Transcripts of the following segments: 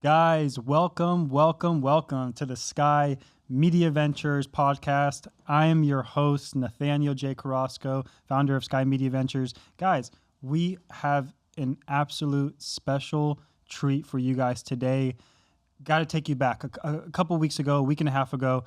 Guys, welcome to the Sky Media Ventures podcast. I am your host, Nathaniel J. Carrasco, founder of Sky Media Ventures. Guys, we have an absolute special treat for you guys today. Got to take you back. A couple weeks ago, a week and a half ago,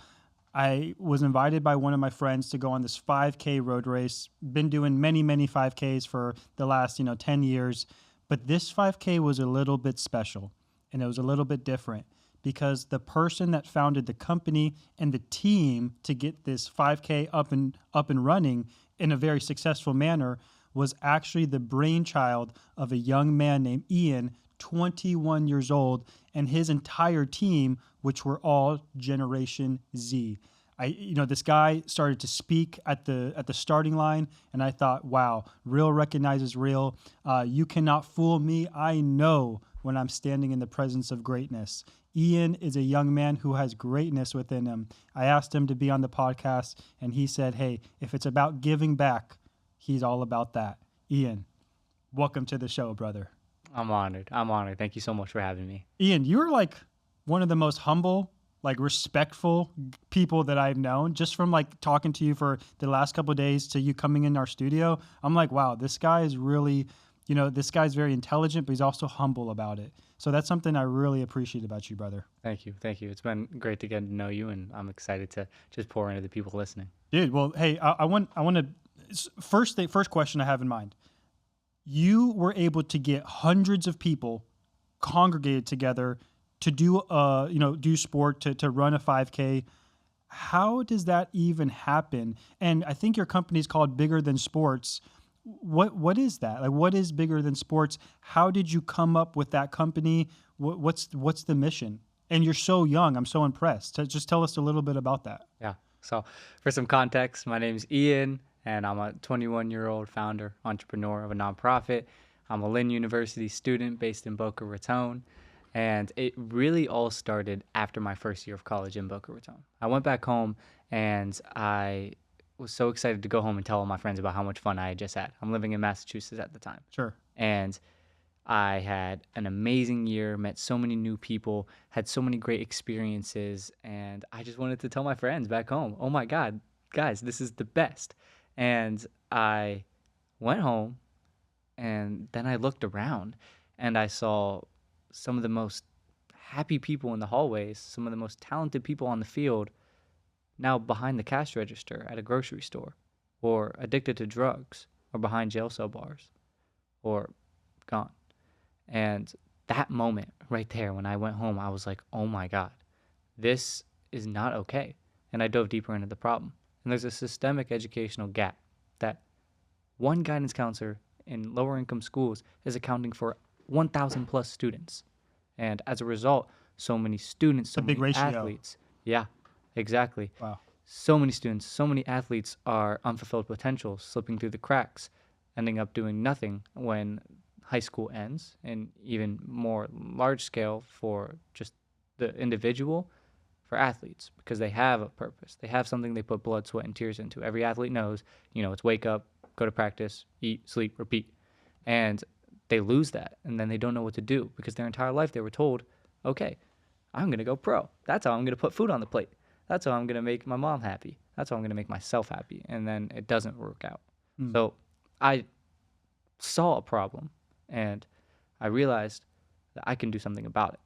I was invited by one of my friends to go on this 5K road race. Been doing many 5Ks for the last, 10 years. But this 5K was a little bit special and it was a little bit different because the person that founded the company and the team to get this 5K up and running in a very successful manner was actually the brainchild of a young man named Ian, 21 years old, and his entire team, which were all Generation Z. This guy started to speak at the starting line, and I thought, wow, real recognizes real. You cannot fool me. I know when I'm standing in the presence of greatness. Ian is a young man who has greatness within him. I asked him to be on the podcast, and he said, hey, if it's about giving back, he's all about that. Ian, welcome to the show, brother. I'm honored. Thank you so much for having me. Ian, you're like one of the most humble, like respectful people that I've known. Just from like talking to you for the last couple of days to you coming in our studio, I'm like, wow, this guy is really, this guy's very intelligent, but he's also humble about it. So that's something I really appreciate about you, brother. Thank you. It's been great to get to know you, and I'm excited to just pour into the people listening. Dude, well, hey, I want to first question I have in mind. You were able to get hundreds of people congregated together to do sport, to run a 5K. How does that even happen? And I think your company is called Bigger Than Sports. What is that? Like, what is Bigger Than Sports? How did you come up with that company? What's the mission? And you're so young. I'm so impressed. Just tell us a little bit about that. Yeah. So for some context, my name's Ian, and I'm a 21-year-old founder, entrepreneur of a nonprofit. I'm a Lynn University student based in Boca Raton. And it really all started after my first year of college in Boca Raton. I went back home and I was so excited to go home and tell all my friends about how much fun I had just had. I'm living in Massachusetts at the time. Sure. And I had an amazing year, met so many new people, had so many great experiences, and I just wanted to tell my friends back home, oh my God, guys, this is the best. And I went home and then I looked around and I saw some of the most happy people in the hallways, some of the most talented people on the field, now behind the cash register at a grocery store, or addicted to drugs, or behind jail cell bars, or gone. And that moment right there, when I went home, I was like, oh my God, this is not okay. And I dove deeper into the problem. And there's a systemic educational gap that one guidance counselor in lower income schools is accounting for 1,000 plus students. And as a result, so many students, so It's a big many ratio. athletes. Yeah, exactly. Wow. So many students, so many athletes are unfulfilled potentials, slipping through the cracks, ending up doing nothing when high school ends, and even more large scale for just the individual, for athletes, because they have a purpose. They have something they put blood, sweat, and tears into. Every athlete knows, it's wake up, go to practice, eat, sleep, repeat. And they lose that, and then they don't know what to do because their entire life they were told, okay, I'm going to go pro. That's how I'm going to put food on the plate. That's how I'm going to make my mom happy. That's how I'm going to make myself happy. And then it doesn't work out. So I saw a problem, and I realized that I can do something about it.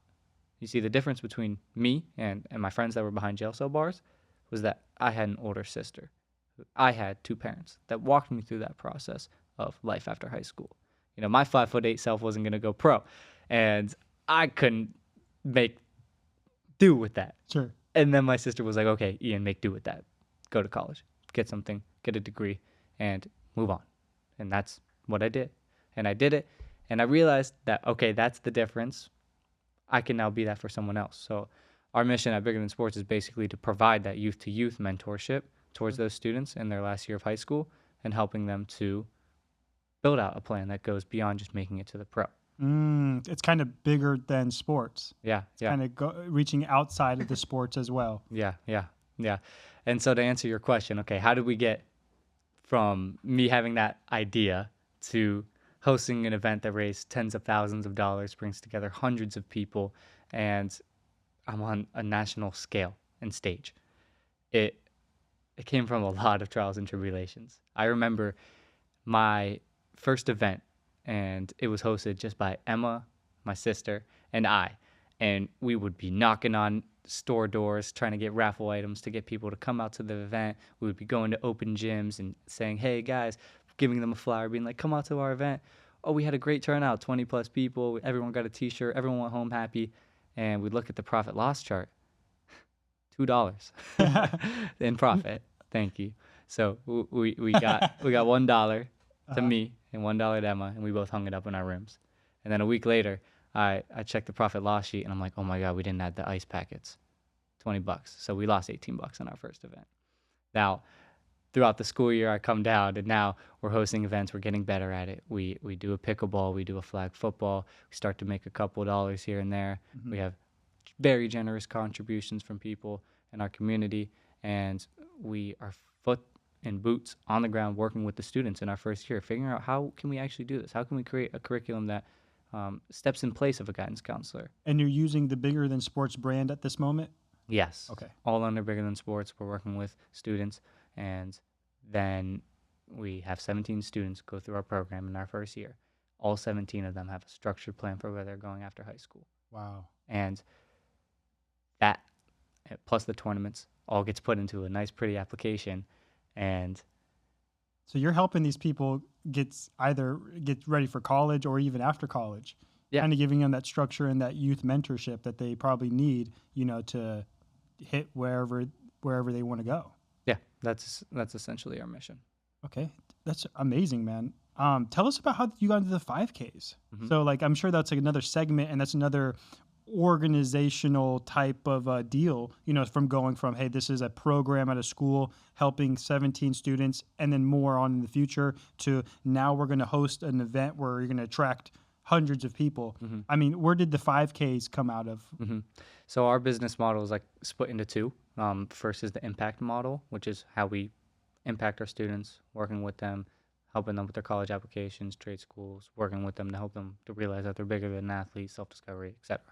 You see, the difference between me and my friends that were behind jail cell bars was that I had an older sister. I had two parents that walked me through that process of life after high school. My 5'8" self wasn't going to go pro, and I couldn't make do with that. Sure. And then my sister was like, okay, Ian, make do with that. Go to college, get something, get a degree, and move on. And that's what I did. And I did it, and I realized that, okay, that's the difference. I can now be that for someone else. So our mission at Bigger Than Sports is basically to provide that youth-to-youth mentorship towards those students in their last year of high school and helping them to build out a plan that goes beyond just making it to the pro. It's kind of bigger than sports. Yeah. Kind of reaching outside of the sports as well. Yeah. And so to answer your question, okay, how did we get from me having that idea to hosting an event that raised tens of thousands of dollars, brings together hundreds of people, and I'm on a national scale and stage. It it came from a lot of trials and tribulations. I remember my first event, and it was hosted just by Emma, my sister, and I. And we would be knocking on store doors trying to get raffle items to get people to come out to the event. We would be going to open gyms and saying, hey guys, giving them a flyer, being like, come out to our event. Oh, we had a great turnout, 20 plus people. Everyone got a t shirt. Everyone went home happy. And we'd look at the profit loss chart, $2 in profit. Thank you. So we got $1 to me and $1 to Emma, and we both hung it up in our rooms. And then a week later, I checked the profit loss sheet, and I'm like, oh my God, we didn't add the ice packets, $20. So we lost $18 on our first event. Now, throughout the school year, I come down, and now we're hosting events. We're getting better at it. We do a pickleball, we do a flag football. We start to make a couple of dollars here and there. Mm-hmm. We have very generous contributions from people in our community, and we are foot in boots on the ground working with the students in our first year, figuring out how can we actually do this? How can we create a curriculum that steps in place of a guidance counselor? And you're using the Bigger Than Sports brand at this moment? Yes. Okay. All under Bigger Than Sports. We're working with students, and then we have 17 students go through our program in our first year. All 17 of them have a structured plan for where they're going after high school. Wow. And that, plus the tournaments, all gets put into a nice, pretty application. And so you're helping these people get ready for college or even after college. Yeah. Kind of giving them that structure and that youth mentorship that they probably need, to hit wherever they want to go. yeah, that's essentially our mission. Okay. That's amazing, man. Tell us about how you got into the 5Ks. Mhm. So like, I'm sure that's like another segment, and that's another organizational type of deal, from going from, hey, this is a program at a school helping 17 students, and then more on in the future, to now we're going to host an event where you're going to attract hundreds of people. Mhm. I mean, where did the 5Ks come out of? Mm-hmm. So our business model is like split into two. First is the impact model, which is how we impact our students, working with them, helping them with their college applications, trade schools, working with them to help them to realize that they're bigger than an athlete, self-discovery, etc.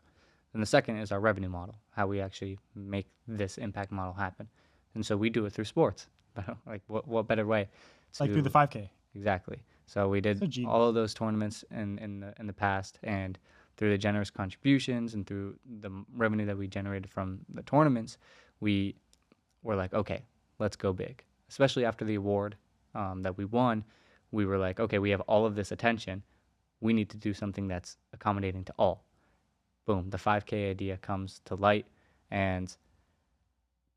And the second is our revenue model, how we actually make this impact model happen. And so we do it through sports. Like, what better way to... Like through the 5K. Exactly. So we did So all of those tournaments in the past, and through the generous contributions and through the revenue that we generated from the tournaments, we were like, okay, let's go big. Especially after the award that we won, we were like, okay, we have all of this attention. We need to do something that's accommodating to all. Boom, the 5K idea comes to light. And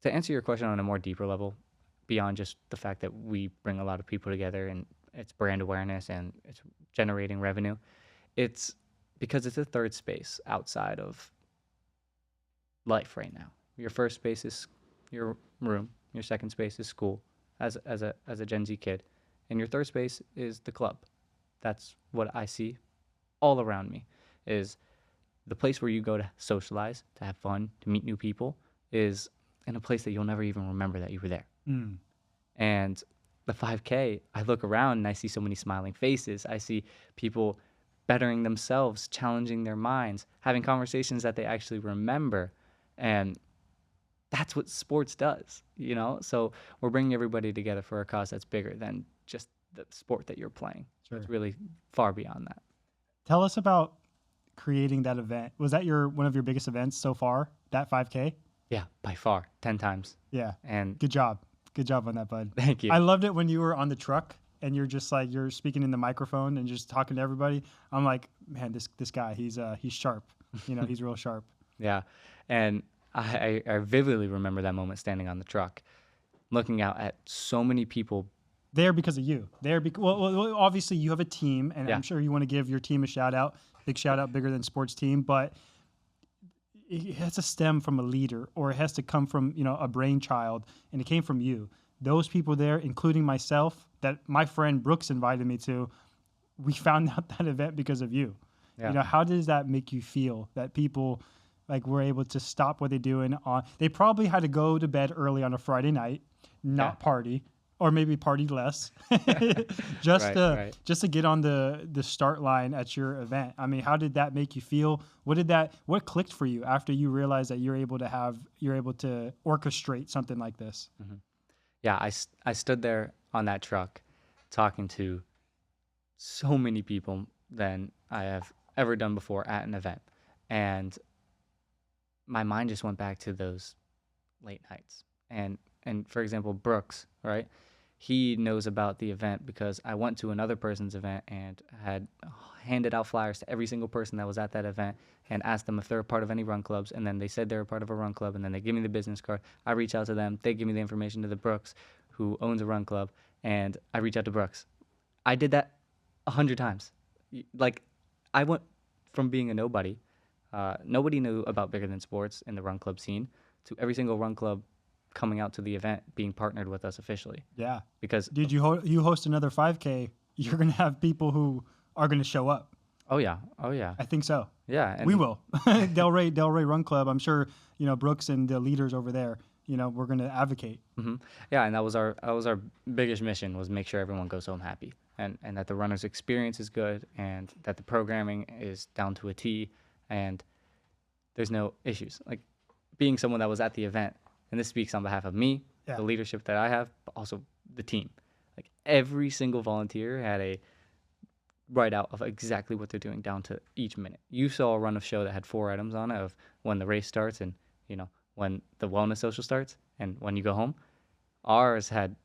to answer your question on a more deeper level, beyond just the fact that we bring a lot of people together and it's brand awareness and it's generating revenue, it's because it's a third space outside of life right now. Your first space is your room. Your second space is school as a Gen Z kid. And your third space is the club. That's what I see all around me, is the place where you go to socialize, to have fun, to meet new people, is in a place that you'll never even remember that you were there. Mm. And the 5K, I look around and I see so many smiling faces. I see people bettering themselves, challenging their minds, having conversations that they actually remember. And that's what sports does, So we're bringing everybody together for a cause that's bigger than just the sport that you're playing. Sure. It's really far beyond that. Tell us about creating that event. Was that one of your biggest events so far, that 5K? Yeah, by far, 10 times. Yeah. And Good job. Good job on that, bud. thank you. I loved it when you were on the truck and you're just like, you're speaking in the microphone and just talking to everybody. I'm like, man, this guy, he's sharp. He's real sharp. Yeah. And I vividly remember that moment standing on the truck, looking out at so many people. There because of you. Well, obviously you have a team, and Yeah. I'm sure you want to give your team a shout out. Big shout out, Bigger Than Sports team, but it has to stem from a leader, or it has to come from a brainchild, and it came from you. Those people there, including myself, that my friend Brooks invited me to, we found out that event because of you. Yeah. How does that make you feel that people were able to stop what they're doing? They probably had to go to bed early on a Friday night, not party, or maybe party less, just Right, to right. just to get on the start line at your event. I mean, how did that make you feel? What clicked for you after you realized that you're able to orchestrate something like this? Yeah, I stood there on that truck talking to so many people than I have ever done before at an event. And my mind just went back to those late nights. And for example, Brooks, right? He knows about the event because I went to another person's event and had handed out flyers to every single person that was at that event and asked them if they're a part of any run clubs. And then they said they're a part of a run club, and then they give me the business card. I reach out to them. They give me the information to the Brooks, who owns a run club, and I reach out to Brooks. I did that 100 times. Like, I went from being a nobody, nobody knew about Bigger Than Sports in the run club scene, to every single run club coming out to the event being partnered with us officially. Yeah, Because, dude, you host another 5K, you're gonna have people who are gonna show up. oh yeah, oh yeah, I think so. yeah, We and will. Delray Run Club. I'm sure Brooks and the leaders over there. We're gonna advocate. yeah, and that was our biggest mission, was make sure everyone goes home happy, and that the runner's experience is good, and that the programming is down to a T, and there's no issues. Like, being someone that was at the event, and this speaks on behalf of me, Yeah. the leadership that I have, but also the team. Like, every single volunteer had a write out of exactly what they're doing down to each minute. You saw a run of show that had 4 items on it of when the race starts and when the wellness social starts and when you go home. Ours had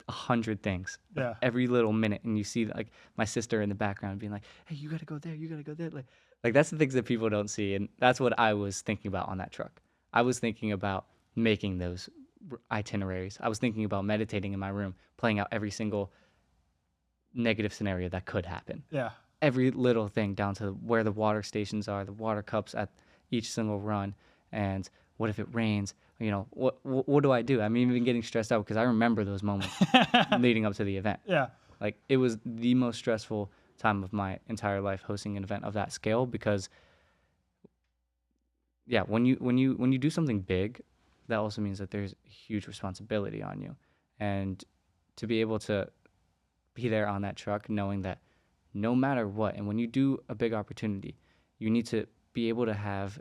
100 things Yeah. every little minute, and you see like my sister in the background being like, "Hey, you gotta go there, you gotta go there." Like that's the things that people don't see, and that's what I was thinking about on that truck. I was thinking about making those itineraries. I was thinking about meditating in my room, playing out every single negative scenario that could happen. Yeah. Every little thing down to where the water stations are, the water cups at each single run, and what if it rains? What do I do? I'm even getting stressed out because I remember those moments leading up to the event. Yeah. Like, it was the most stressful time of my entire life hosting an event of that scale because, yeah, when you do something big, that also means that there's huge responsibility on you, and to be able to be there on that truck knowing that no matter what, and when you do a big opportunity, you need to be able to have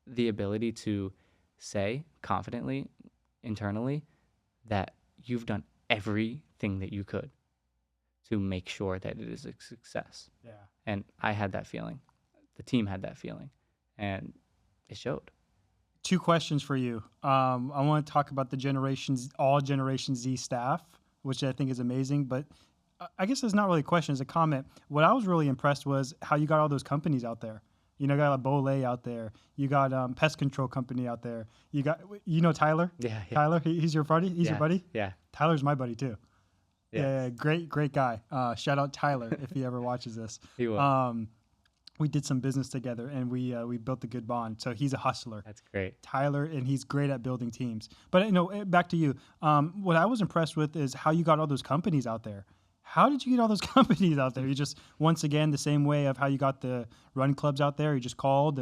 the ability to say confidently internally that you've done everything that you could to make sure that it is a success. Yeah. And I had that feeling. The team had that feeling, and it showed. Two questions for you. I want to talk about all Generation Z staff, which I think is amazing. But I guess it's not really a question; it's a comment. What I was really impressed was how you got all those companies out there. You got like Bolay out there. You got pest control company out there. You got Tyler. Yeah, yeah. Tyler, he's your buddy. He's your Yeah, buddy. yeah, Tyler's my buddy too. yeah. Yeah, great guy. Shout out Tyler if he ever watches this. He will. We did some business together, and we built a good bond. So he's a hustler. That's great. Tyler, and he's great at building teams. But back to you. What I was impressed with is how you got all those companies out there. How did you get all those companies out there? You just, once again, the same way of how you got the run clubs out there. You just called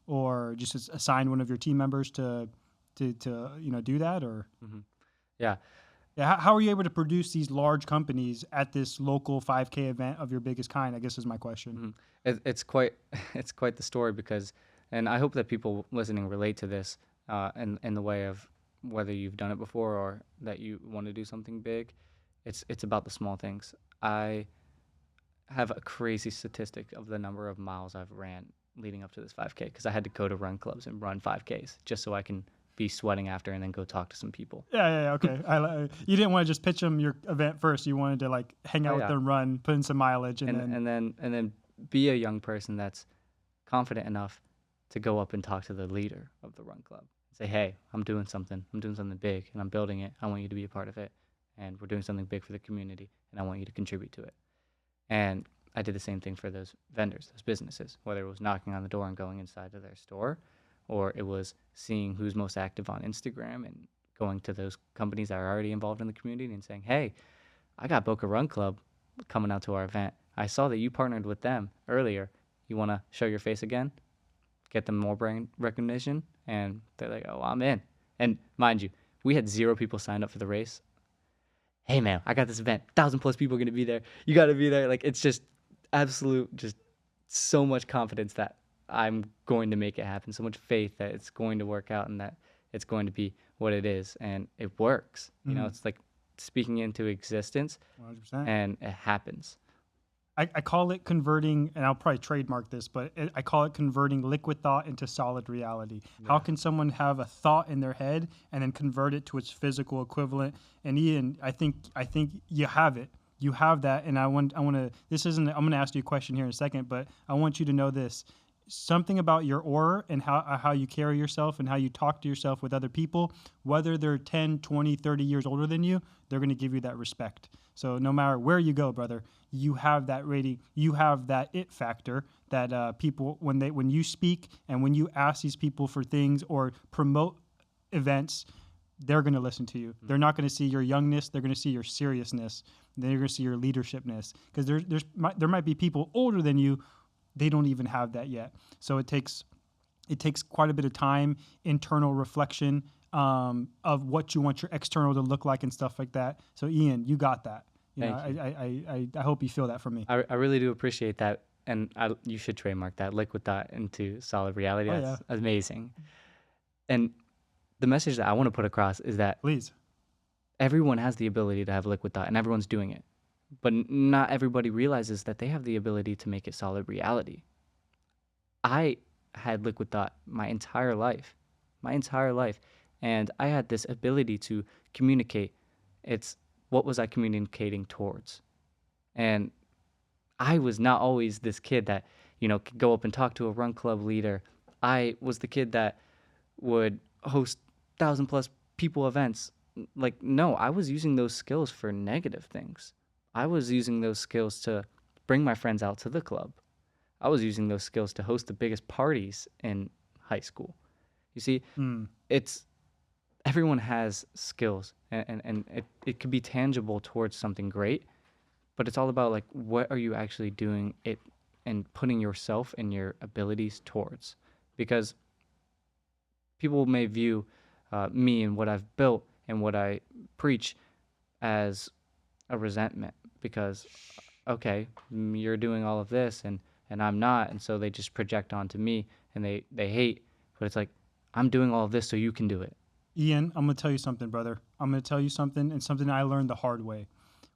or just assigned one of your team members to do that, or Yeah. yeah. How are you able to produce these large companies at this local 5K event of your biggest kind? I guess is my question. It's quite it's quite the story because, and I hope that people listening relate to this in the way of whether you've done it before or that you want to do something big. It's about the small things. I have a crazy statistic of the number of miles I've ran leading up to this 5K because I had to go to run clubs and run 5Ks just so I can be sweating after and then go talk to some people. Yeah. Okay. You didn't want to just pitch them your event first. You wanted to like hang out with them, run, put in some mileage, and then be a young person that's confident enough to go up and talk to the leader of the run club and say, "Hey, I'm doing something big, and I'm building it. I want you to be a part of it, and we're doing something big for the community, and I want you to contribute to it." And I did the same thing for those vendors, those businesses, whether it was knocking on the door and going inside to their store, or it was seeing who's most active on Instagram and going to those companies that are already involved in the community and saying, "Hey, I got Boca Run Club coming out to our event. I saw that you partnered with them earlier. You want to show your face again? Get them more brand recognition?" And they're like, "Oh, I'm in." And mind you, we had 0 people signed up for the race. hey man, I got this event, 1,000+ people are gonna be there. You gotta be there. Like it's just absolute, just so much confidence that I'm going to make it happen. So much faith that it's going to work out and that it's going to be what it is, and it works. You know, it's like speaking into existence, 100%. and it happens. I call it converting, and I'll probably trademark this, but I call it converting liquid thought into solid reality. How can someone have a thought in their head and then convert it to its physical equivalent? And Ian, I think you have it. You have that, and I want to. This isn't. I'm going to ask you a question here in a second, but I want you to know this. Something about your aura and how you carry yourself and how you talk to yourself with other people, whether they're 10, 20, 30 years older than you, they're going to give you that respect. So no matter where you go, brother, you have that rating, you have that it factor that people, when you speak and when you ask these people for things or promote events, they're going to listen to you. They're not going to see your youngness. They're going to see your seriousness. They're going to see your leadershipness, because there might be people older than you. They don't even have that yet. So it takes quite a bit of time, internal reflection of what you want your external to look like and stuff like that. So Ian, you got that. Thank you. I hope you feel that from me. I really do appreciate that, and you should trademark that, liquid thought into solid reality. Oh, That's amazing. And the message that I want to put across is that Please. everyone has the ability to have liquid thought, and everyone's doing it. But not everybody realizes that they have the ability to make it solid reality. I had liquid thought my entire life, and I had this ability to communicate. It's what was I communicating towards? And I was not always this kid that, could go up and talk to a run club leader. I was the kid that would host 1,000+ people events. Like, no, I was using those skills for negative things. I was using those skills to bring my friends out to the club. I was using those skills to host the biggest parties in high school. You see, it's everyone has skills, and it could be tangible towards something great, but it's all about, like, what are you actually doing it and putting yourself and your abilities towards. Because people may view me and what I've built and what I preach as a resentment, because, okay, you're doing all of this and I'm not, and so they just project onto me and they hate. But it's like, I'm doing all of this so you can do it. Ian, I'm going to tell you something, brother. I'm going to tell you something, and something I learned the hard way.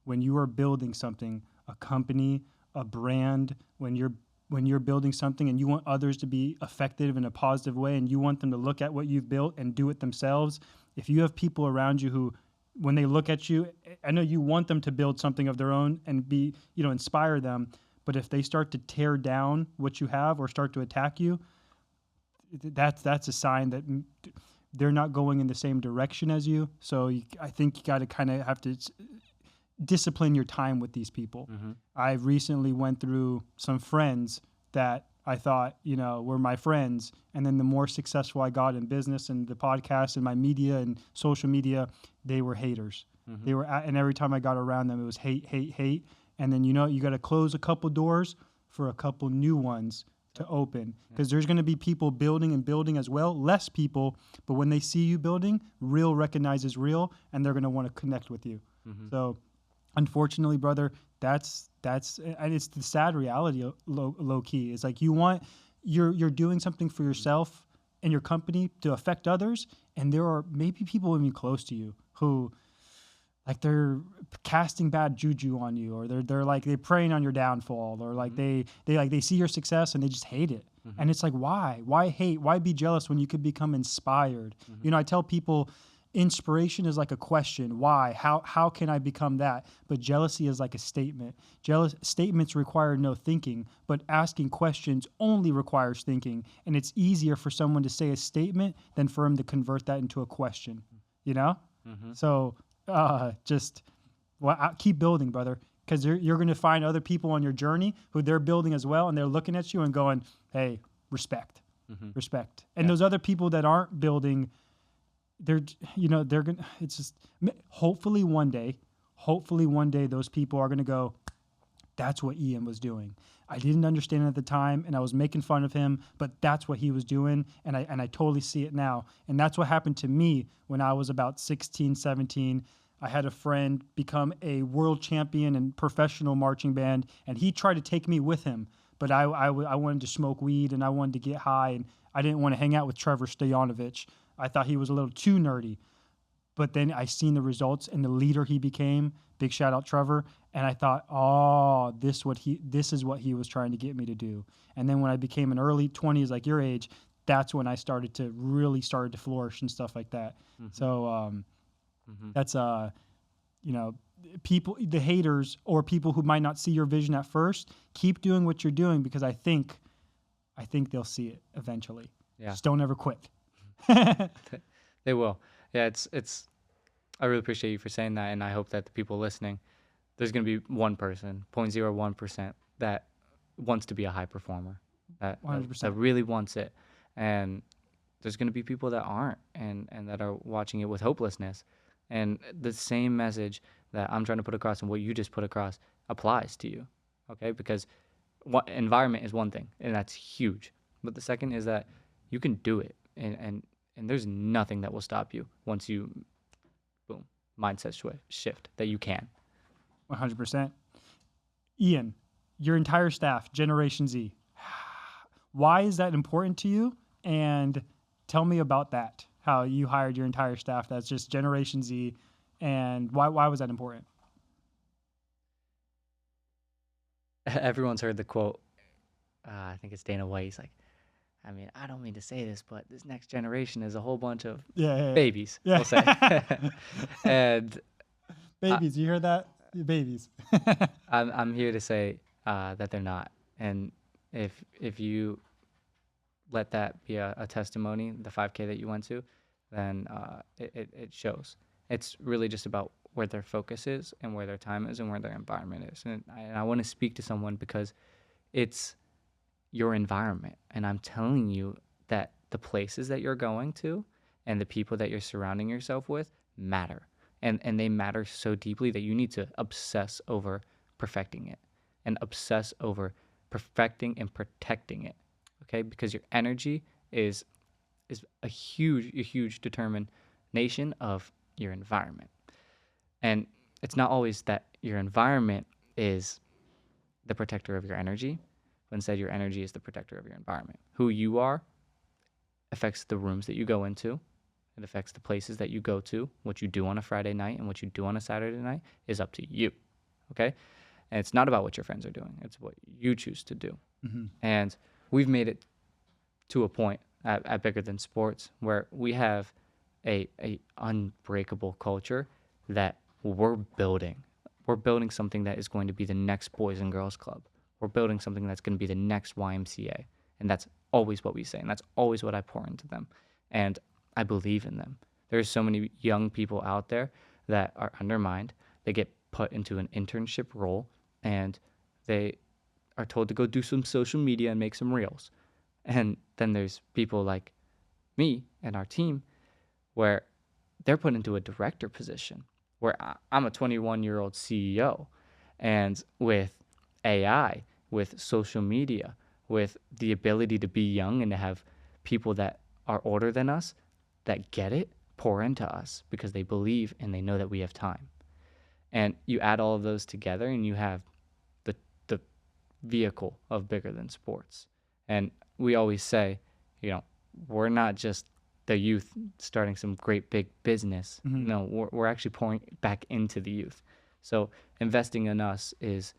When you are building something, a company, a brand, when you're building something and you want others to be effective in a positive way and you want them to look at what you've built and do it themselves, if you have people around you who, when they look at you, I know you want them to build something of their own and be, inspire them, but if they start to tear down what you have or start to attack you, that's a sign that they're not going in the same direction as you. So I think you got to kind of have to discipline your time with these people. I recently went through some friends that I thought, were my friends. And then the more successful I got in business and the podcast and my media and social media, they were haters. They were, and every time I got around them, it was hate, hate, hate. And then, you got to close a couple doors for a couple new ones to open, because there's going to be people building and building as well, less people, but when they see you building, real recognizes real, and they're going to want to connect with you. So unfortunately, brother, that's and it's the sad reality, low key. It's like you're doing something for yourself and your company to affect others, and there are maybe people even close to you who, like, they're casting bad juju on you, or they're preying on your downfall, or like they see your success and they just hate it. And it's like, why hate? Why be jealous when you could become inspired? I tell people, inspiration is like a question. Why? How can I become that? But jealousy is like a statement. Statements require no thinking, but asking questions only requires thinking. And it's easier for someone to say a statement than for him to convert that into a question. So keep building, brother, because you're going to find other people on your journey who they're building as well, and they're looking at you and going, hey, respect. And those other people that aren't building, they're going to, it's just, hopefully one day those people are going to go, that's what Ian was doing. I didn't understand it at the time, and I was making fun of him, but that's what he was doing, and I totally see it now. And that's what happened to me when I was about 16, 17. I had a friend become a world champion in professional marching band, and he tried to take me with him. But I wanted to smoke weed and I wanted to get high, and I didn't want to hang out with Trevor Stoyanovich. I thought he was a little too nerdy. But then I seen the results and the leader he became. Big shout out Trevor. And I thought, oh, this is what he was trying to get me to do. And then when I became an early 20s, like your age, that's when I started to really started to flourish and stuff like that. So that's you know, people, the haters or people who might not see your vision at first, keep doing what you're doing, because I think they'll see it eventually. Yeah. Just don't ever quit. They will. Yeah, it's I really appreciate you for saying that, and I hope that the people listening, there's going to be 1%, 0.01% that wants to be a high performer, that 100%. really wants it. And there's going to be people that aren't, and that are watching it with hopelessness. And the same message that I'm trying to put across and what you just put across applies to you, okay? Because environment is one thing, and that's huge. But the second is that you can do it, and there's nothing that will stop you once you, boom, mindset shift that you can. 100%. Ian, your entire staff, Generation Z, why is that important to you? And tell me about that, how you hired your entire staff that's just Generation Z, and why was that important? Everyone's heard the quote, I think it's Dana White. He's like, I mean, I don't mean to say this, but this next generation is a whole bunch of babies, we'll say. And babies, you hear that? Babies. I'm here to say that they're not. And if you let that be a testimony, the 5K that you went to, then it shows. It's really just about where their focus is and where their time is and where their environment is. And I want to speak to someone because it's your environment. And I'm telling you that the places that you're going to and the people that you're surrounding yourself with matter. And they matter so deeply that you need to obsess over perfecting it and obsess over perfecting and protecting it. Okay? Because your energy is a huge determination of your environment. And it's not always that your environment is the protector of your energy, but instead your energy is the protector of your environment. Who you are affects the rooms that you go into. It affects the places that you go to. What you do on a Friday night and what you do on a Saturday night is up to you. Okay? And it's not about what your friends are doing. It's what you choose to do. Mm-hmm. And we've made it to a point at Bigger Than Sports where we have a unbreakable culture that we're building. We're building something that is going to be the next Boys and Girls Club. We're building something that's going to be the next YMCA. And that's always what we say. And that's always what I pour into them. And I believe in them. There's so many young people out there that are undermined. They get put into an internship role and they are told to go do some social media and make some reels. And then there's people like me and our team where they're put into a director position where I'm a 21-year-old CEO. And with AI, with social media, with the ability to be young and to have people that are older than us that get it, pour into us because they believe and they know that we have time. And you add all of those together and you have the vehicle of Bigger Than Sports. And we always say, we're not just the youth starting some great big business. Mm-hmm. No, we're actually pouring back into the youth. So investing in us is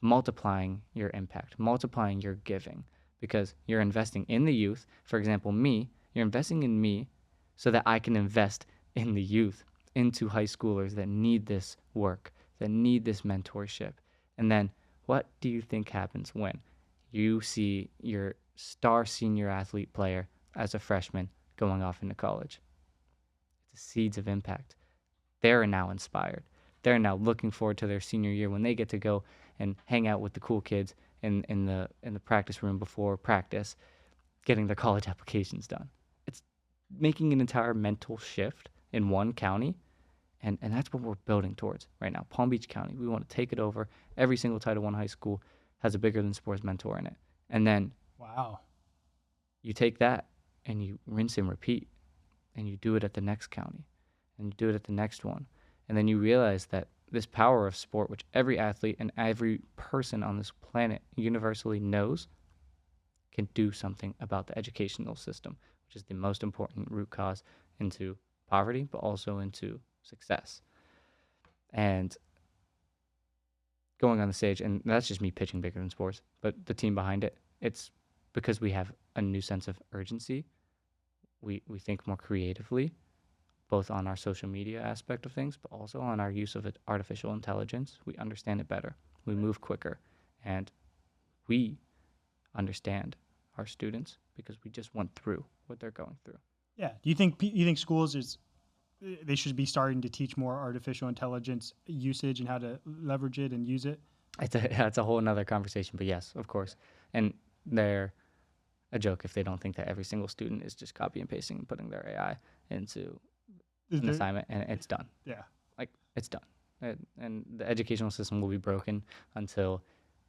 multiplying your impact, multiplying your giving, because you're investing in the youth. For example, you're investing in me so that I can invest in the youth, into high schoolers that need this work, that need this mentorship. And then what do you think happens when you see your star senior athlete player as a freshman going off into college? It's the seeds of impact. They're now inspired. They're now looking forward to their senior year when they get to go and hang out with the cool kids in the practice room before practice, getting their college applications done. It's making an entire mental shift in one county, and that's what we're building towards right now. Palm Beach County, we want to take it over. Every single Title I high school has a Bigger Than Sports mentor in it. And then wow, you take that and you rinse and repeat, and you do it at the next county, and you do it at the next one. And then you realize that this power of sport, which every athlete and every person on this planet universally knows, can do something about the educational system, which is the most important root cause into poverty, but also into success. And going on the stage, and that's just me pitching Bigger Than Sports, but the team behind it, it's because we have a new sense of urgency. We think more creatively, both on our social media aspect of things, but also on our use of artificial intelligence. We understand it better. We move quicker, and we understand our students because we just went through what they're going through. Yeah. Do you think schools they should be starting to teach more artificial intelligence usage and how to leverage it and use it? It's a whole another conversation, but yes, of course. And they're a joke if they don't think that every single student is just copy and pasting and putting their AI into an assignment and it's done. Yeah. Like, it's done. And the educational system will be broken until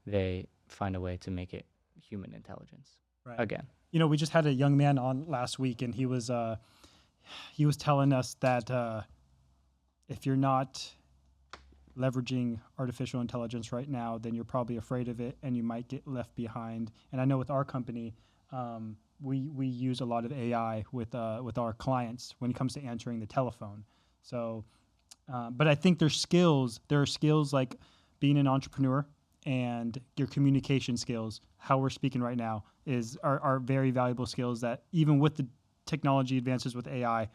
they find a way to make it human intelligence again. You know, we just had a young man on last week, and he was telling us that if you're not leveraging artificial intelligence right now, then you're probably afraid of it, and you might get left behind. And I know with our company, we use a lot of AI with our clients when it comes to answering the telephone. So, but I think there are skills like being an entrepreneur and your communication skills, how we're speaking right now, are very valuable skills that even with the technology advances with AI,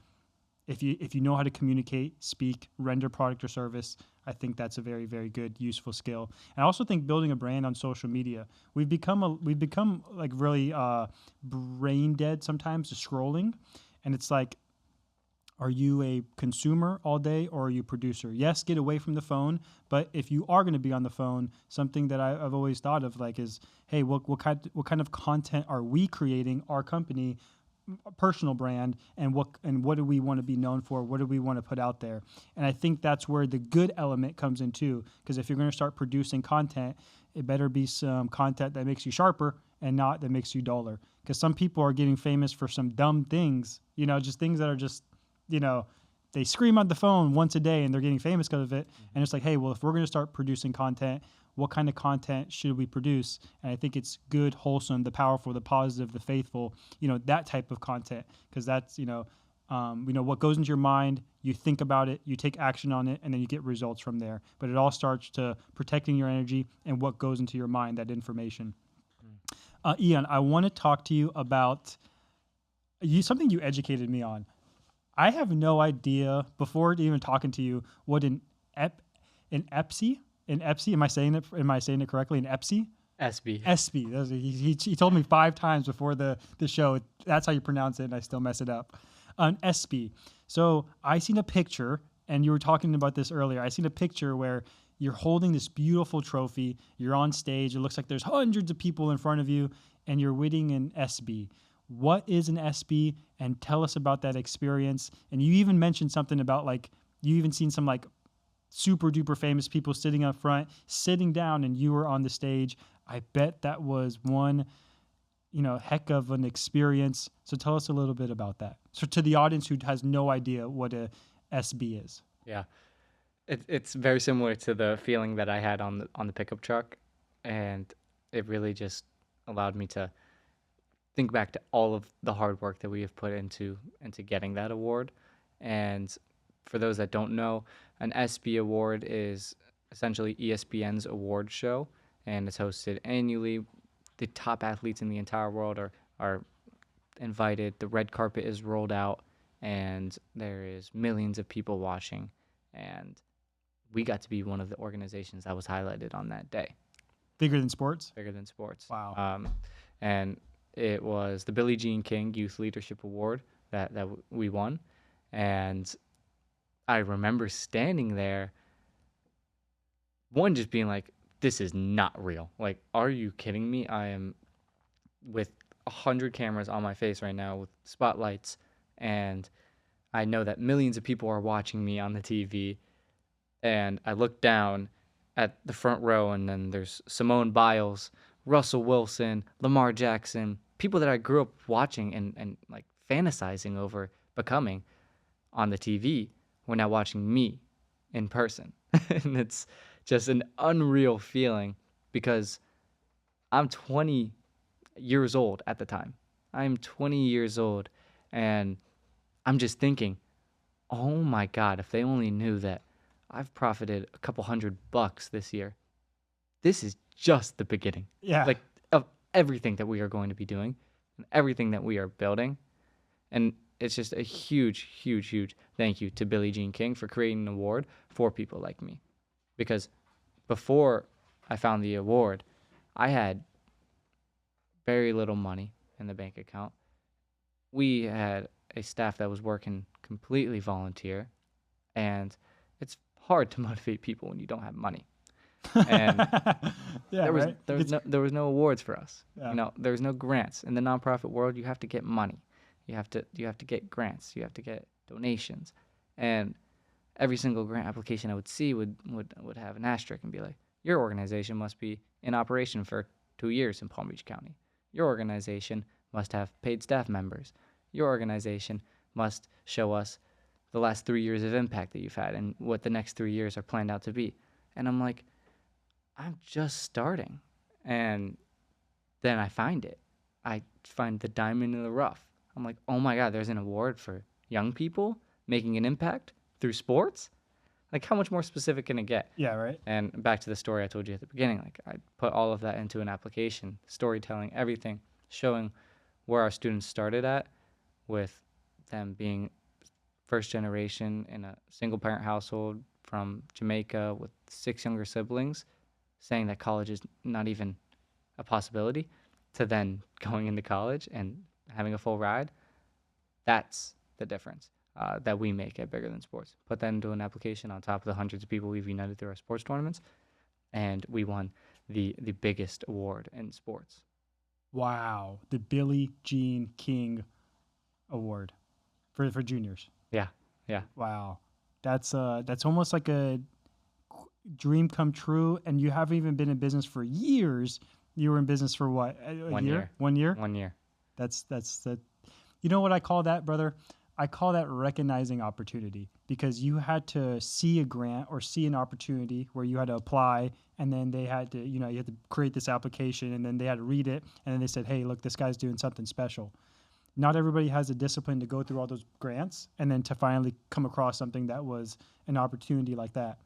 if you know how to communicate, speak, render product or service, I think that's a very, very good, useful skill. And I also think building a brand on social media, we've become like really brain dead sometimes to scrolling, and it's like, are you a consumer all day or are you a producer? Yes, get away from the phone, but if you are going to be on the phone, something that I've always thought of like is, hey, what kind of content are we creating, our company, personal brand, and what do we want to be known for? What do we want to put out there? And I think that's where the good element comes in too, because if you're going to start producing content, it better be some content that makes you sharper and not that makes you duller. Because some people are getting famous for some dumb things, just things that are just, they scream on the phone once a day and they're getting famous because of it. And it's like, hey, well, if we're going to start producing content, what kind of content should we produce? And I think it's good, wholesome, the powerful, the positive, the faithful, that type of content. Because that's, what goes into your mind, you think about it, you take action on it, and then you get results from there. But it all starts to protecting your energy and what goes into your mind, that information. Ian, I want to talk to you about something you educated me on. I have no idea before even talking to you what an EPSI. Am I saying it correctly? An EPSI? SB. He told me 5 times before the show. That's how you pronounce it, and I still mess it up. An SB. So I seen a picture, and you were talking about this earlier. I seen a picture where you're holding this beautiful trophy. You're on stage. It looks like there's hundreds of people in front of you, and you're winning an SB. What is an SB? And tell us about that experience. And you even mentioned something about you even seen some super duper famous people sitting up front, sitting down, and you were on the stage. I bet that was one, heck of an experience. So tell us a little bit about that. So to the audience who has no idea what a SB is. Yeah. It's very similar to the feeling that I had on the pickup truck, and it really just allowed me to think back to all of the hard work that we have put into getting that award. And for those that don't know, an SB award is essentially ESPN's award show, and it's hosted annually. The top athletes in the entire world are invited. The red carpet is rolled out, and there is millions of people watching. And we got to be one of the organizations that was highlighted on that day. Bigger Than Sports? Bigger Than Sports. Wow. And it was the Billie King Youth Leadership Award that we won. And I remember standing there, one just being like, this is not real. Like, are you kidding me? I am with 100 cameras on my face right now with spotlights, and I know that millions of people are watching me on the TV. And I look down at the front row, and then there's Simone Biles, Russell Wilson, Lamar Jackson, people that I grew up watching and like fantasizing over becoming on the TV. We're now watching me in person. And it's just an unreal feeling because I'm 20 years old at the time. I'm 20 years old, and I'm just thinking, oh my God, if they only knew that I've profited a couple $100 this year. This is just the beginning. Yeah. Like, of everything that we are going to be doing and everything that we are building. And it's just a huge, huge, huge thank you to Billie Jean King for creating an award for people like me. Because before I found the award, I had very little money in the bank account. We had a staff that was working completely volunteer, and it's hard to motivate people when you don't have money. And Yeah, right. there was no awards for us. Yeah. You know, there was no grants. In the nonprofit world, you have to get money. You have to get grants. You have to get donations. And every single grant application I would see would have an asterisk and be like, your organization must be in operation for 2 years in Palm Beach County. Your organization must have paid staff members. Your organization must show us the last 3 years of impact that you've had and what the next 3 years are planned out to be. And I'm like, I'm just starting. And then I find it. I find the diamond in the rough. I'm like, oh my God, there's an award for young people making an impact through sports? Like, how much more specific can it get? Yeah, right. And back to the story I told you at the beginning, like, I put all of that into an application, storytelling, everything, showing where our students started at, with them being first generation in a single parent household from Jamaica with 6 younger siblings, saying that college is not even a possibility, to then going into college and having a full ride. That's the difference that we make at Bigger Than Sports. Put that into an application on top of the hundreds of people we've united through our sports tournaments, and we won the biggest award in sports. Wow, the Billie Jean King Award for juniors. Yeah, yeah. Wow, that's almost like a dream come true. And you haven't even been in business for years. You were in business for what? A 1 year? 1 year? 1 year. That's that. You know what I call that, brother? I call that recognizing opportunity, because you had to see a grant or see an opportunity where you had to apply, and then they had to, you had to create this application, and then they had to read it, and then they said, hey, look, this guy's doing something special. Not everybody has the discipline to go through all those grants and then to finally come across something that was an opportunity like that.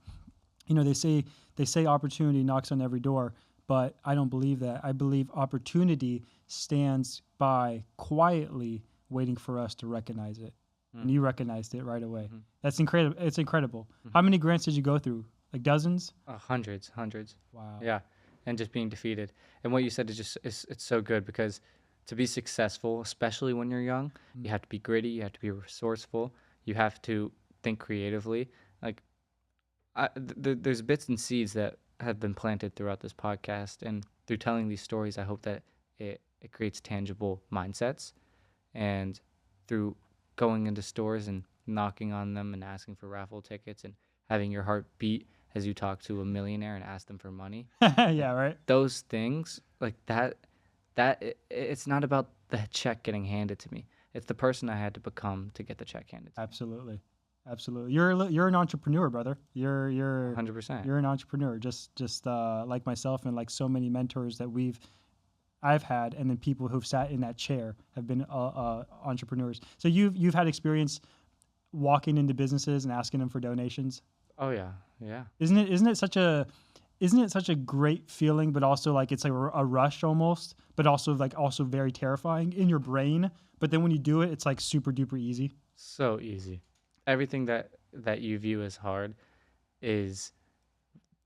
They say opportunity knocks on every door, but I don't believe that. I believe opportunity stands by quietly waiting for us to recognize it. And you recognized it right away. Mm-hmm. That's incredible. It's incredible. Mm-hmm. How many grants did you go through? Like dozens? Hundreds. Wow. Yeah. And just being defeated. And what you said is just, it's so good, because to be successful, especially when you're young, you have to be gritty. You have to be resourceful. You have to think creatively. Like, there's bits and seeds that have been planted throughout this podcast, and through telling these stories, I hope that it creates tangible mindsets. And through going into stores and knocking on them and asking for raffle tickets and having your heart beat as you talk to a millionaire and ask them for money. Yeah, right. Those things, like that it's not about the check getting handed to me. It's the person I had to become to get the check handed to me. Absolutely. You're an entrepreneur, brother. You're 100%. You're an entrepreneur, just like myself, and like so many mentors that I've had, and then people who've sat in that chair have been entrepreneurs. So you've had experience walking into businesses and asking them for donations. Oh yeah. Isn't it such a great feeling, but also like it's like a rush almost, but also very terrifying in your brain. But then when you do it, it's like super duper easy. So easy. Everything that you view as hard is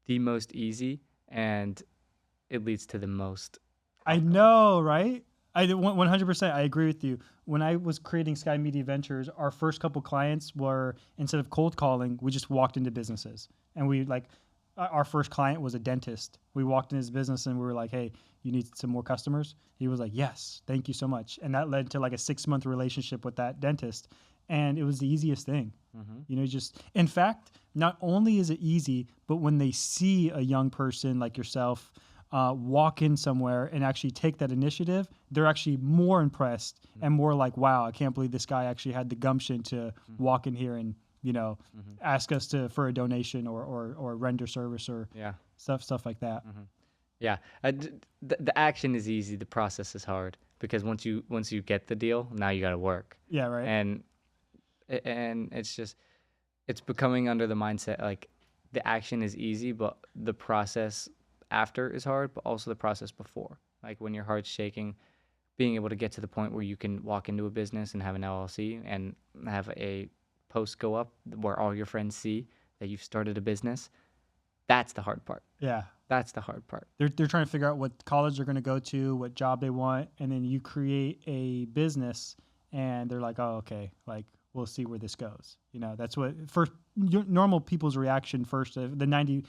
the most easy, and it leads to the most. I know, right? 100%. I agree with you. When I was creating Sky Media Ventures, our first couple clients were, instead of cold calling, we just walked into businesses. And our first client was a dentist. We walked in his business and we were like, hey, you need some more customers? He was like, yes, thank you so much. And that led to like a 6-month relationship with that dentist. And it was the easiest thing. Mm-hmm. In fact, not only is it easy, but when they see a young person like yourself walk in somewhere and actually take that initiative, they're actually more impressed and more like, wow, I can't believe this guy actually had the gumption to walk in here and you know, Mm-hmm. ask us for a donation or render service or Yeah. stuff like that. Mm-hmm. Yeah. The action is easy. The process is hard because once you get the deal, now you got to work, Yeah, right. and it's just it's becoming under the mindset like the action is easy, but the process after is hard, but also the process before. Like when your heart's shaking, being able to get to the point where you can walk into a business and have an LLC and have a post go up where all your friends see that you've started a business, that's the hard part. Yeah. That's the hard part. They're trying to figure out what college they're going to go to, what job they want, and then you create a business, and they're like, "Oh, okay, like we'll see where this goes." You know, that's what first normal people's reaction first. The 90%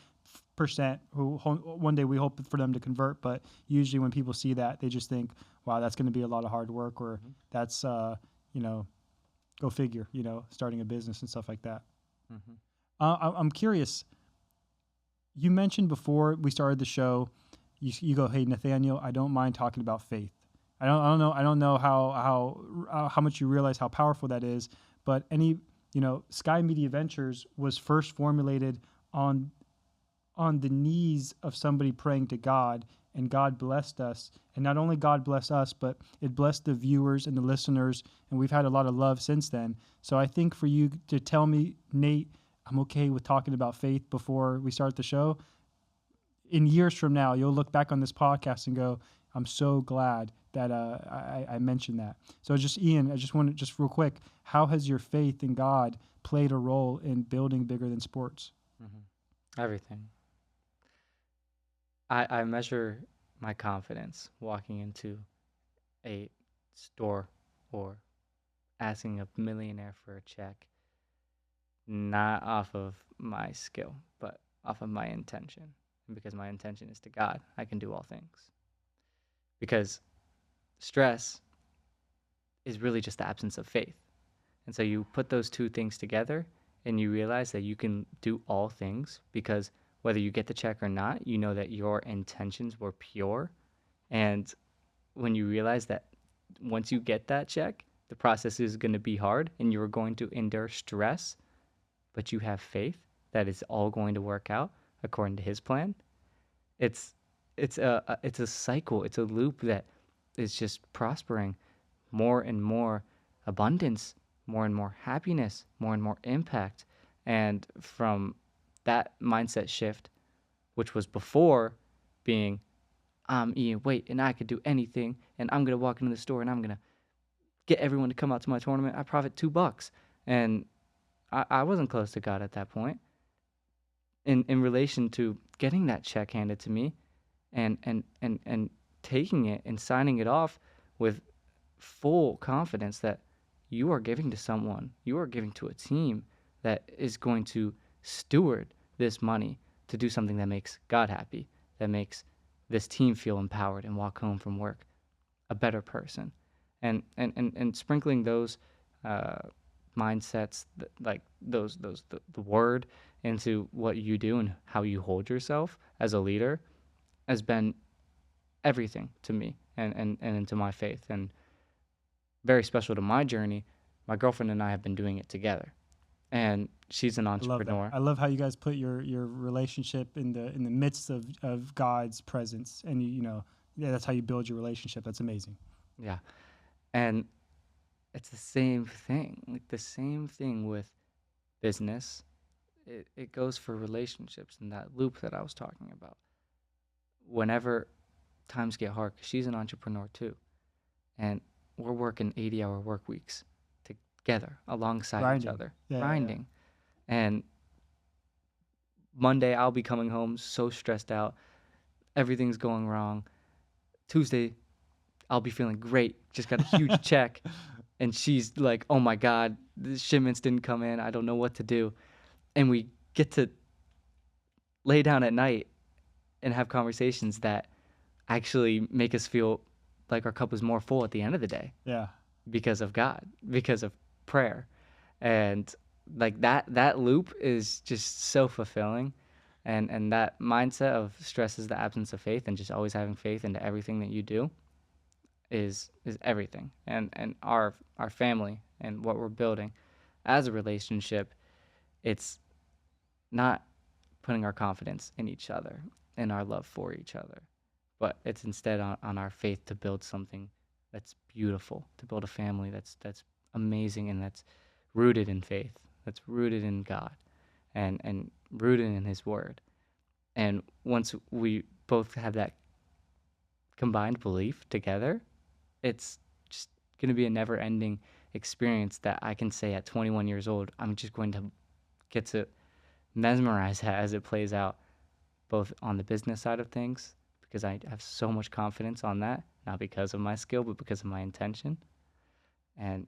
who one day we hope for them to convert, but usually when people see that, they just think, "Wow, that's going to be a lot of hard work," or Mm-hmm. "That's you know, go figure," you know, starting a business and stuff like that. Mm-hmm. I'm curious. You mentioned before we started the show, you go, "Hey Nathaniel, I don't mind talking about faith." I don't know how much you realize how powerful that is, but Sky Media Ventures was first formulated on the knees of somebody praying to God, and God blessed us. And not only God blessed us, but it blessed the viewers and the listeners, and we've had a lot of love since then. So I think for you to tell me, Nate, I'm okay with talking about faith before we start the show, in years from now, you'll look back on this podcast and go, I'm so glad that I mentioned that. So just Ian, I just want to just real quick, how has your faith in God played a role in building bigger than sports? Mm-hmm. Everything. I measure my confidence walking into a store or asking a millionaire for a check, not off of my skill, but off of my intention. And because my intention is to God, I can do all things. Because stress is really just the absence of faith. And so you put those two things together and you realize that you can do all things because whether you get the check or not, you know that your intentions were pure. And when you realize that once you get that check, the process is going to be hard and you're going to endure stress, but you have faith that it's all going to work out according to his plan. It's it's a cycle, it's a loop that is just prospering, more and more abundance, more and more happiness, more and more impact. And from that mindset shift, which was before being, I'm Ian, wait, and I could do anything, and I'm gonna walk into the store and I'm gonna get everyone to come out to my tournament. I profit $2, and I wasn't close to God at that point. In relation to getting that check handed to me, and taking it and signing it off with full confidence that you are giving to someone, you are giving to a team that is going to steward this money to do something that makes God happy, that makes this team feel empowered and walk home from work a better person. And sprinkling those uh, mindsets, like the word into what you do and how you hold yourself as a leader has been everything to me and into my faith. And very special to my journey, my girlfriend and I have been doing it together. And she's an I love that. entrepreneur. I love how you guys put your relationship in the midst of God's presence, and yeah, that's how you build your relationship. That's amazing. Yeah. And it's the same thing, like the same thing with business. It goes for relationships and that loop that I was talking about. Whenever times get hard, 'cause she's an entrepreneur too, and we're working 80-hour work weeks together alongside each Grinding. other, Yeah, yeah, yeah. grinding. And Monday, I'll be coming home so stressed out. Everything's going wrong. Tuesday, I'll be feeling great. Just got a huge check. And she's like, oh my God, the shipments didn't come in. I don't know what to do. And we get to lay down at night and have conversations that actually make us feel like our cup is more full at the end of the day Yeah. because of God, because of prayer. And like that loop is just so fulfilling. And that mindset of stress is the absence of faith and just always having faith into everything that you do is everything. And our family and what we're building as a relationship it's not putting our confidence in each other and our love for each other, but it's instead on our faith to build something that's beautiful, to build a family that's amazing and that's rooted in faith, that's rooted in God and rooted in His Word. And once we both have that combined belief together, it's just going to be a never ending experience that I can say at 21 years old, I'm just going to get to mesmerize that as it plays out, both on the business side of things, because I have so much confidence on that, not because of my skill, but because of my intention, and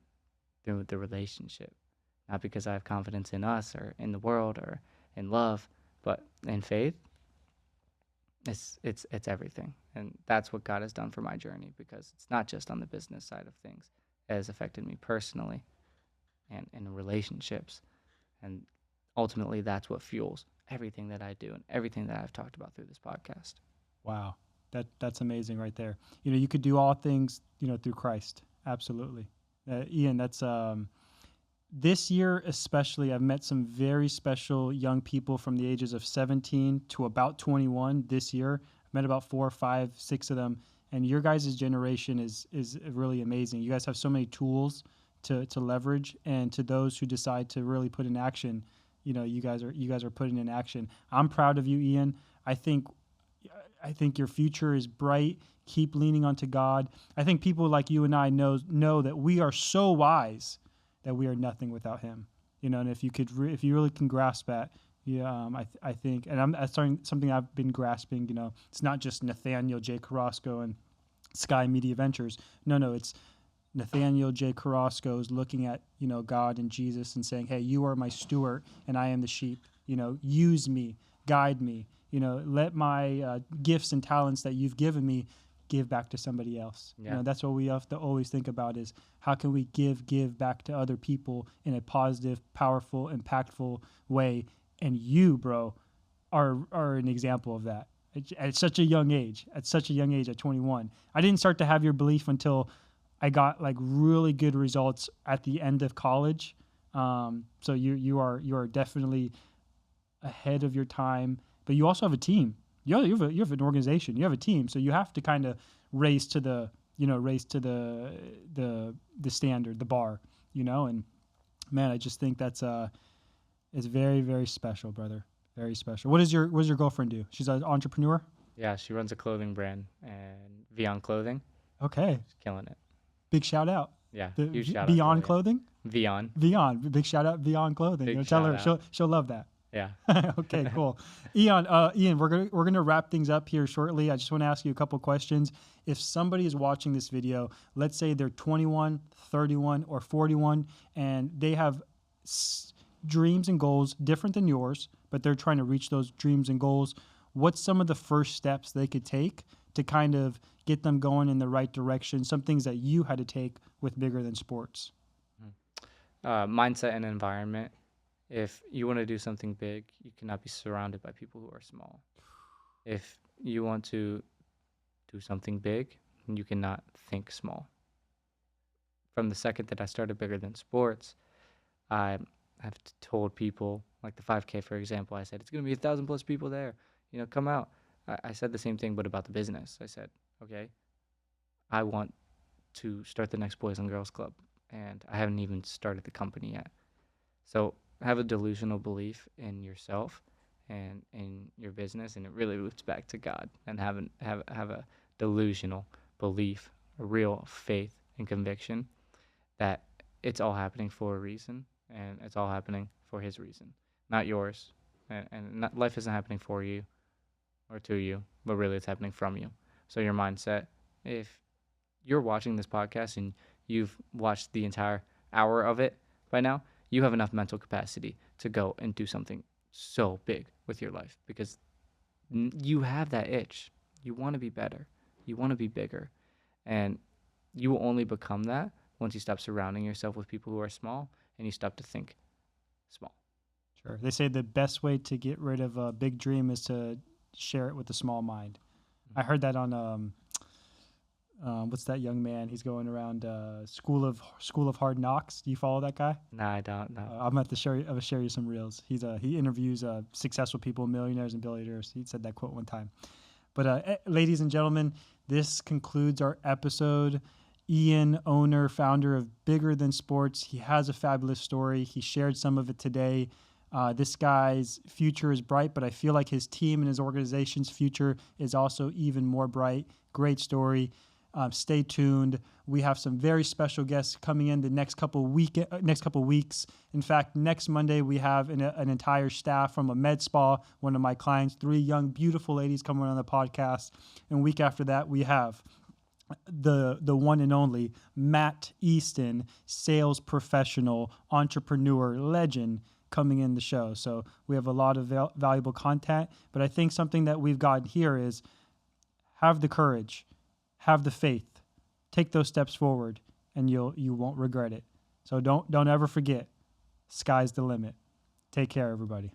through the relationship, not because I have confidence in us or in the world or in love, but in faith. It's everything, and that's what God has done for my journey, because it's not just on the business side of things. It has affected me personally and in relationships, and ultimately that's what fuels everything that I do and everything that I've talked about through this podcast. Wow. That's amazing right there. You could do all things, through Christ. Absolutely. Ian, that's this year especially, I've met some very special young people from the ages of 17 to about 21 this year. I've met about 4, 5, 6 of them. And your guys' generation is really amazing. You guys have so many tools to leverage, and to those who decide to really put in action, you guys are putting in action. I'm proud of you, Ian. I think your future is bright. Keep leaning onto God. I think people like you and I know that we are so wise that we are nothing without Him. And if you really can grasp that, yeah, I think, and that's something I've been grasping. It's not just Nathaniel J. Carrasco and Sky Media Ventures. No, it's Nathaniel J. Carrasco is looking at God and Jesus and saying, "Hey, you are my steward, and I am the sheep. Use me, guide me. Let my gifts and talents that you've given me give back to somebody else." Yeah. That's what we have to always think about: is how can we give back to other people in a positive, powerful, impactful way. And you, bro, are an example of that at such a young age. At 21, I didn't start to have your belief until I got like really good results at the end of college. So you are definitely ahead of your time, but you also have a team. You have an organization. You have a team, so you have to kind of race to the standard, the bar. And man, I just think that's it's very, very special, brother. Very special. What does your girlfriend do? She's an entrepreneur. Yeah, she runs a clothing brand and Beyond Clothing. Okay, She's killing it. big shout out. Yeah, The huge shout out Beyond to Clothing. Beyond. Beyond, big shout out Beyond Clothing. Big Tell her shout out. she'll love that. Yeah. Okay, cool. Ian, we're gonna wrap things up here shortly. I just want to ask you a couple questions. If somebody is watching this video, let's say they're 21, 31, or 41, and they have dreams and goals different than yours, but they're trying to reach those dreams and goals, what's some of the first steps they could take to kind of get them going in the right direction? Some things that you had to take with Bigger Than Sports. Mindset and environment. If you want to do something big, you cannot be surrounded by people who are small. If you want to do something big, you cannot think small. From the second that I started Bigger Than Sports, I have told people, like the 5K, for example, I said, it's going to be 1,000+ people there. Come out. I said the same thing, but about the business. I said, okay, I want to start the next Boys and Girls Club, and I haven't even started the company yet. So have a delusional belief in yourself and in your business, and it really roots back to God. And have a delusional belief, a real faith and conviction that it's all happening for a reason, and it's all happening for His reason, not yours. And not, life isn't happening for you or to you, but really it's happening from you. So your mindset, if you're watching this podcast and you've watched the entire hour of it by now, you have enough mental capacity to go and do something so big with your life, because you have that itch. You want to be better. You want to be bigger. And you will only become that once you stop surrounding yourself with people who are small and you stop to think small. Sure. They say the best way to get rid of a big dream is to share it with a small mind. I heard that on What's that young man? He's going around School of Hard Knocks. Do you follow that guy? No, I don't know. I'm going to share. I'm gonna share you some reels. He interviews successful people, millionaires and billionaires. He said that quote one time. But ladies and gentlemen, this concludes our episode. Ian, owner, founder of Bigger Than Sports. He has a fabulous story. He shared some of it today. This guy's future is bright, but I feel like his team and his organization's future is also even more bright. Great story. Stay tuned. We have some very special guests coming in the next couple weeks. In fact, next Monday we have an entire staff from a med spa, one of my clients, 3 young, beautiful ladies coming on the podcast. And week after that, we have the one and only Matt Easton, sales professional, entrepreneur, legend, coming in the show. So we have a lot of valuable content. But I think something that we've gotten here is have the courage, have the faith, take those steps forward, and you won't regret it. So don't ever forget, sky's the limit. Take care, everybody.